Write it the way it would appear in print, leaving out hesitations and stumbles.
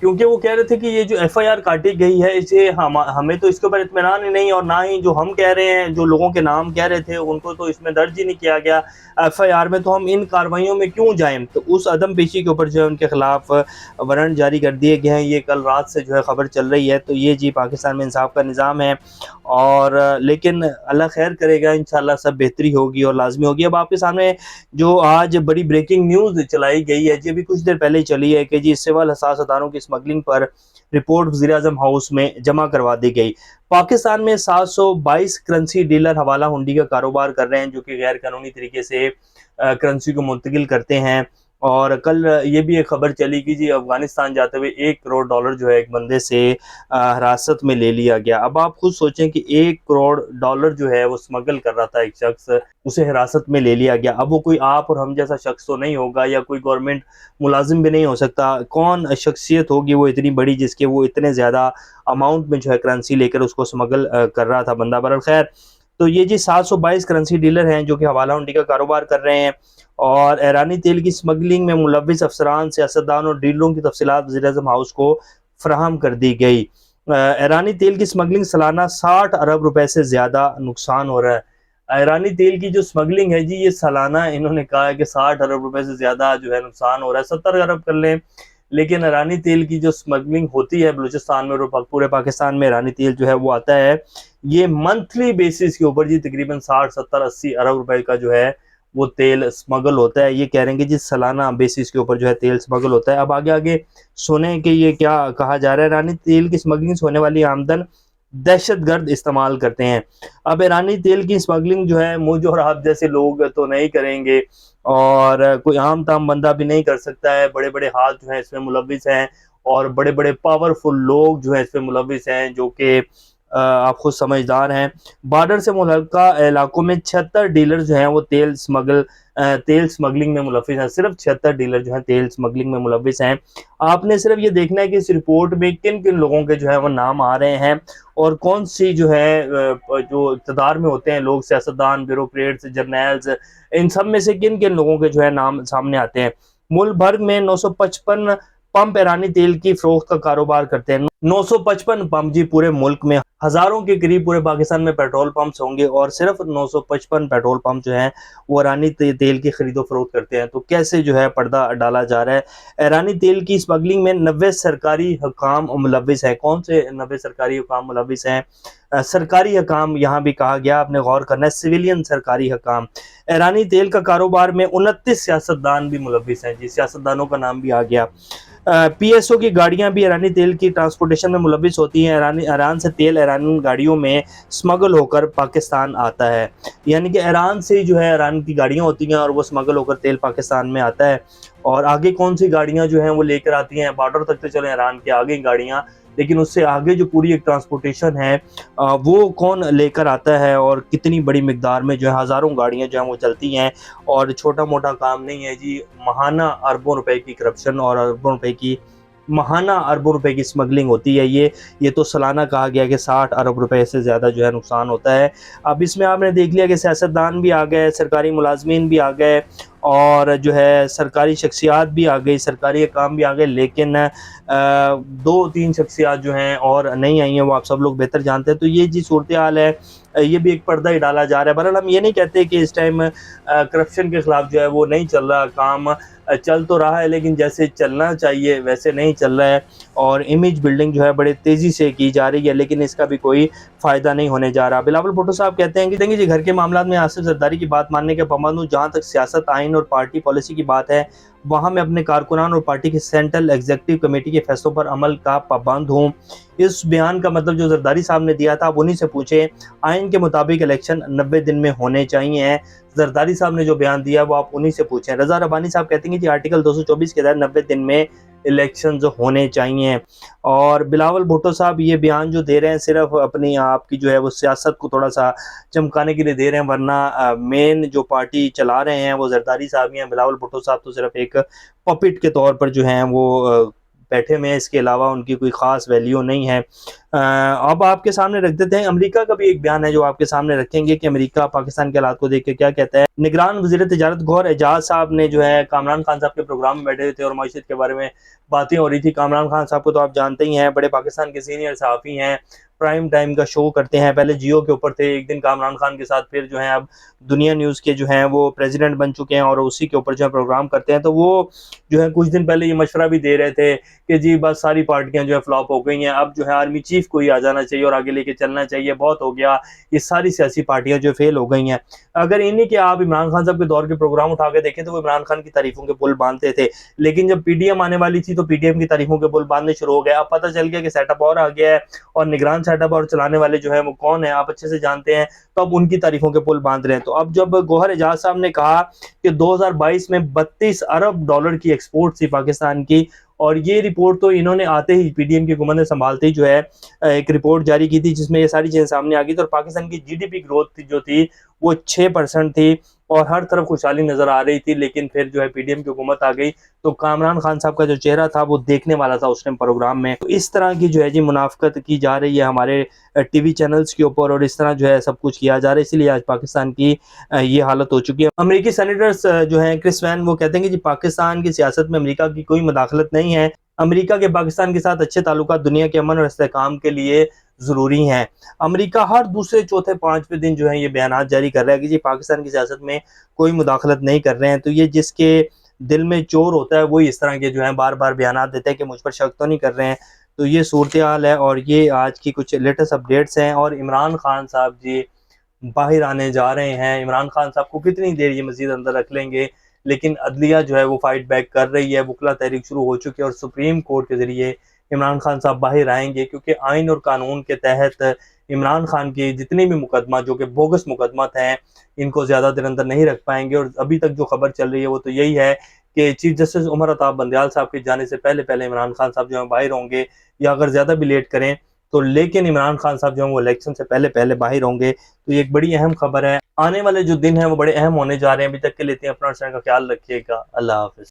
کیونکہ وہ کہہ رہے تھے کہ یہ جو ایف آئی آر کاٹی گئی ہے اسے ہمیں تو اس کے اوپر اطمینان ہی نہیں، اور نہ ہی جو ہم کہہ رہے ہیں، جو لوگوں کے نام کہہ رہے تھے ان کو تو اس میں درج ہی نہیں کیا گیا ایف آئی آر میں، تو ہم ان کارروائیوں میں کیوں جائیں؟ تو اس عدم پیشی کے اوپر جو ہے ان کے خلاف وارنٹ جاری کر دیے گئے ہیں۔ یہ کل رات سے جو ہے خبر چل رہی ہے۔ تو یہ جی پاکستان میں انصاف کا نظام ہے، اور لیکن اللہ خیر کرے گا، انشاءاللہ سب بہتری ہوگی اور لازمی ہوگی۔ اب آپ کے سامنے جو آج بڑی بریکنگ نیوز چلائی گئی ہے جی، ابھی کچھ دیر پہلے چلی ہے کہ جی سول حساس اداروں کی اسمگلنگ پر رپورٹ وزیراعظم ہاؤس میں جمع کروا دی گئی۔ پاکستان میں 722 کرنسی ڈیلر حوالہ ہنڈی کا کاروبار کر رہے ہیں، جو کہ غیر قانونی طریقے سے کرنسی کو منتقل کرتے ہیں۔ اور کل یہ بھی ایک خبر چلی کہ جی افغانستان جاتے ہوئے $1 کروڑ جو ہے ایک بندے سے حراست میں لے لیا گیا۔ اب آپ خود سوچیں کہ $1 کروڑ جو ہے وہ اسمگل کر رہا تھا ایک شخص، اسے حراست میں لے لیا گیا۔ اب وہ کوئی آپ اور ہم جیسا شخص تو نہیں ہوگا، یا کوئی گورنمنٹ ملازم بھی نہیں ہو سکتا۔ کون شخصیت ہوگی وہ اتنی بڑی جس کے وہ اتنے زیادہ اماؤنٹ میں جو ہے کرنسی لے کر اس کو اسمگل کر رہا تھا بندہ؟ برخیر تو یہ جی 722 کرنسی ڈیلر ہیں جو کہ حوالہ ہنڈی کا کاروبار کر رہے ہیں، اور ایرانی تیل کی اسمگلنگ میں ملوث افسران، سیاستدان اور ڈیلروں کی تفصیلات وزیراعظم ہاؤس کو فراہم کر دی گئی۔ ایرانی تیل کی اسمگلنگ سالانہ 60 ارب روپے سے زیادہ نقصان ہو رہا ہے۔ ایرانی تیل کی جو اسمگلنگ ہے جی، یہ سالانہ انہوں نے کہا ہے کہ 60 ارب روپے سے زیادہ جو ہے نقصان ہو رہا ہے، 70 ارب کر لیں، لیکن ایرانی تیل کی جو اسمگلنگ ہوتی ہے بلوچستان میں اور پورے پاکستان میں ایرانی تیل جو ہے وہ آتا ہے، یہ منتھلی بیسس کے اوپر جی تقریباً 60 70 80 ارب روپے کا جو ہے وہ تیل اسمگل ہوتا ہے۔ یہ کہہ رہے ہیں کہ جی سالانہ بیسس کے اوپر جو ہے تیل اسمگل ہوتا ہے۔ اب آگے سنیں کہ یہ کیا کہا جا رہا ہے۔ ایرانی تیل کی اسمگلنگ سے ہونے والی آمدن دہشت گرد استعمال کرتے ہیں۔ اب ایرانی تیل کی اسمگلنگ جو ہے مجھ اور آپ جیسے لوگ تو نہیں کریں گے، اور کوئی عام تام بندہ بھی نہیں کر سکتا ہے۔ بڑے بڑے ہاتھ جو ہیں اس میں ملوث ہیں، اور بڑے بڑے پاورفل لوگ جو ہیں اس میں ملوث ہیں، جو کہ آپ خود سمجھدار ہیں۔ بارڈر سے متعلقہ علاقوں میں 76 ڈیلر جو ہیں وہ تیل سمگلنگ میں ملوث ہیں۔ صرف 76 ڈیلر جو ہیں تیل سمگلنگ میں ملوث ہیں۔ آپ نے صرف یہ دیکھنا ہے کہ اس رپورٹ میں کن کن لوگوں کے جو ہے وہ نام آ رہے ہیں، اور کون سی جو ہے جو اقتدار میں ہوتے ہیں لوگ، سیاستدان، بیوروکریٹس، جرنیلز، ان سب میں سے کن کن لوگوں کے جو ہے نام سامنے آتے ہیں۔ ملک بھر میں 955 پمپ ایرانی تیل کی فروخت کا کاروبار کرتے ہیں۔ 955 پمپ جی پورے ملک میں، ہزاروں کے قریب پورے پاکستان میں پیٹرول پمپس ہوں گے، اور صرف 955 پیٹرول پمپ جو ہیں وہ ایرانی تیل کی خرید و فروخت کرتے ہیں۔ تو کیسے جو ہے پردہ ڈالا جا رہا ہے؟ ایرانی تیل کی اسمگلنگ میں 90 سرکاری حکام ملوث ہیں۔ کون سے 90 سرکاری حکام ملوث ہیں؟ سرکاری حکام یہاں بھی کہا گیا، آپ نے غور کرنا ہے، سویلین سرکاری حکام۔ ایرانی تیل کا کاروبار میں 29 سیاستدان بھی ملوث ہیں جی، سیاستدانوں کا نام بھی آ گیا۔ پی ایس او کی گاڑیاں بھی ایرانی تیل کی ٹرانسپورٹیشن میں ملوث ہوتی ہیں۔ ایران سے تیل ایرانی گاڑیوں میں سمگل ہو کر پاکستان آتا ہے، یعنی کہ ایران سے جو ہے ایران کی گاڑیاں ہوتی ہیں اور وہ سمگل ہو کر تیل پاکستان میں آتا ہے۔ اور آگے کون سی گاڑیاں جو ہیں وہ لے کر آتی ہیں؟ بارڈر تک تو چلیں ایران کے آگے گاڑیاں، لیکن اس سے آگے جو پوری ایک ٹرانسپورٹیشن ہے وہ کون لے کر آتا ہے، اور کتنی بڑی مقدار میں جو ہے ہزاروں گاڑیاں جو ہیں وہ چلتی ہیں، اور چھوٹا موٹا کام نہیں ہے جی۔ ماہانہ اربوں روپے کی کرپشن اور ماہانہ اربوں روپے کی اسمگلنگ ہوتی ہے۔ یہ تو سالانہ کہا گیا کہ 60 ارب روپے سے زیادہ جو ہے نقصان ہوتا ہے۔ اب اس میں آپ نے دیکھ لیا کہ سیاستدان بھی آ گئے، سرکاری ملازمین بھی آ گئے، اور جو ہے سرکاری شخصیات بھی آ گئی، سرکاری کام بھی آ گئے، لیکن 2-3 شخصیات جو ہیں اور نہیں آئی ہیں، وہ آپ سب لوگ بہتر جانتے ہیں۔ تو یہ جی صورتحال ہے، یہ بھی ایک پردہ ہی ڈالا جا رہا ہے۔ بہرحال ہم یہ نہیں کہتے کہ اس ٹائم کرپشن کے خلاف جو ہے وہ نہیں چل رہا، کام چل تو رہا ہے، لیکن جیسے چلنا چاہیے ویسے نہیں چل رہا ہے، اور امیج بلڈنگ جو ہے بڑے تیزی سے کی جا رہی ہے، لیکن اس کا بھی کوئی فائدہ نہیں ہونے جا رہا۔ بلاول بھٹو صاحب کہتے ہیں کہ جی گھر کے معاملات میں آصف زرداری کی بات ماننے کے پابند ہوں۔ جہاں تک سیاست، آئین اور پارٹی پالیسی کی بات ہے، وہاں میں اپنے کارکنان اور پارٹی کی سینٹرل ایگزیکٹو کمیٹی کے فیصلوں پر عمل کا پابند ہوں۔ اس بیان کا مطلب جو زرداری صاحب نے دیا تھا آپ انہی سے پوچھیں۔ آئین کے مطابق الیکشن 90 دن میں ہونے چاہیے۔ زرداری صاحب نے جو بیان دیا وہ آپ انہی سے پوچھیں۔ رضا ربانی صاحب کہتے ہیں کہ جی آرٹیکل 224 کے تحت 90 دن میں الیکشنز ہونے چاہیے۔ اور بلاول بھٹو صاحب یہ بیان جو دے رہے ہیں صرف اپنی آپ کی جو ہے وہ سیاست کو تھوڑا سا چمکانے کے لیے دے رہے ہیں، ورنہ مین جو پارٹی چلا رہے ہیں وہ زرداری صاحب ہی ہیں۔ بلاول بھٹو صاحب تو صرف ایک پپٹ کے طور پر جو ہیں وہ بیٹھے ہوئے ہیں، اس کے علاوہ ان کی کوئی خاص ویلیو نہیں ہے۔ اب آپ کے سامنے رکھ دیتے ہیں امریکہ کا بھی ایک بیان ہے جو آپ کے سامنے رکھیں گے کہ امریکہ پاکستان کے حالات کو دیکھ کے کیا کہتا ہے۔ نگران وزیر تجارت گوہر اعجاز صاحب نے جو ہے کامران خان صاحب کے پروگرام میں بیٹھے تھے اور معیشت کے بارے میں باتیں ہو رہی تھی۔ کامران خان صاحب کو تو آپ جانتے ہی ہیں، بڑے پاکستان کے سینئر صحافی ہیں، پرائم ٹائم کا شو کرتے ہیں، پہلے جیو کے اوپر تھے، ایک دن کامران خان کے ساتھ، پھر جو ہیں اب دنیا نیوز کے جو ہیں وہ پریزیڈنٹ بن چکے ہیں اور اسی کے اوپر جو ہے پروگرام کرتے ہیں۔ تو وہ جو ہے کچھ دن پہلے یہ مشورہ بھی دے رہے تھے کہ جی بس ساری پارٹیاں جو ہے فلاپ ہو گئی ہیں، اب جو ہے آرمی چیف کو ہی آ جانا چاہیے اور آگے لے کے چلنا چاہیے، بہت ہو گیا، یہ ساری سیاسی پارٹیاں جو فیل ہو گئی ہیں۔ اگر انہی کے آپ عمران خان صاحب کے دور کے پروگرام اٹھا کے دیکھیں تو وہ عمران خان کی تعریفوں کے پل باندھتے تھے، لیکن جب پی ڈی ایم آنے والی تھی تو پی ڈی ایم کی تعریفوں کے پل باندھنے شروع ہو گئے۔ اب پتہ چل گیا کہ سیٹ اپ اور آ گیا ہے اور نگران سیٹ اپ اور چلانے والے جو ہیں وہ کون ہیں آپ اچھے سے جانتے ہیں، تو اب ان کی تعریفوں کے پل باندھ رہے ہیں۔ تو اب جب گوہر اعجاز صاحب نے کہا کہ 2022 میں 32 ارب ڈالر کی ایکسپورٹ تھی پاکستان کی، اور یہ رپورٹ تو انہوں نے آتے ہی پی ڈی ایم کی حکومت نے سنبھالتے ہی جو ہے ایک رپورٹ جاری کی تھی جس میں یہ ساری چیزیں سامنے آ گئی تھی، اور پاکستان کی جی ڈی پی گروتھ جو تھی وہ 6% تھی اور ہر طرف خوشحالی نظر آ رہی تھی۔ لیکن پھر جو ہے پی ڈی ایم کی حکومت آ گئی تو کامران خان صاحب کا جو چہرہ تھا وہ دیکھنے والا تھا اس ٹائم پروگرام میں۔ تو اس طرح کی جو ہے جی منافقت کی جا رہی ہے ہمارے ٹی وی چینلز کے اوپر، اور اس طرح جو ہے سب کچھ کیا جا رہا ہے، اسی لیے آج پاکستان کی یہ حالت ہو چکی ہے۔ امریکی سینیٹرز جو ہیں کرس وین، وہ کہتے ہیں کہ جی پاکستان کی سیاست میں امریکہ کی کوئی مداخلت نہیں ہے، امریکہ کے پاکستان کے ساتھ اچھے تعلقات دنیا کے امن اور استحکام کے لیے ضروری ہیں۔ امریکہ ہر دوسرے چوتھے پانچویں دن جو ہے یہ بیانات جاری کر رہا ہے کہ جی پاکستان کی سیاست میں کوئی مداخلت نہیں کر رہے ہیں۔ تو یہ جس کے دل میں چور ہوتا ہے وہی اس طرح کے جو ہیں بار بار بیانات دیتے ہیں کہ مجھ پر شک تو نہیں کر رہے ہیں۔ تو یہ صورتحال ہے اور یہ آج کی کچھ لیٹسٹ اپڈیٹس ہیں۔ اور عمران خان صاحب جی باہر آنے جا رہے ہیں، عمران خان صاحب کو کتنی دیر یہ مزید اندر رکھ لیں گے، لیکن عدلیہ جو ہے وہ فائٹ بیک کر رہی ہے، وکلا تحریک شروع ہو چکی ہے اور سپریم کورٹ کے ذریعے عمران خان صاحب باہر آئیں گے، کیونکہ آئین اور قانون کے تحت عمران خان کی جتنے بھی مقدمات جو کہ بوگس مقدمات ہیں ان کو زیادہ دیر اندر نہیں رکھ پائیں گے۔ اور ابھی تک جو خبر چل رہی ہے وہ تو یہی ہے کہ چیف جسٹس عمر عطا بندیال صاحب کے جانے سے پہلے عمران خان صاحب جو ہیں باہر ہوں گے، یا اگر زیادہ بھی لیٹ کریں تو لیکن عمران خان صاحب جو ہیں وہ الیکشن سے پہلے باہر ہوں گے۔ تو یہ ایک بڑی اہم خبر ہے، آنے والے جو دن ہیں وہ بڑے اہم ہونے جا رہے ہیں۔ ابھی تک کے لیے اپنا اور کا خیال رکھیے گا۔ اللہ حافظ۔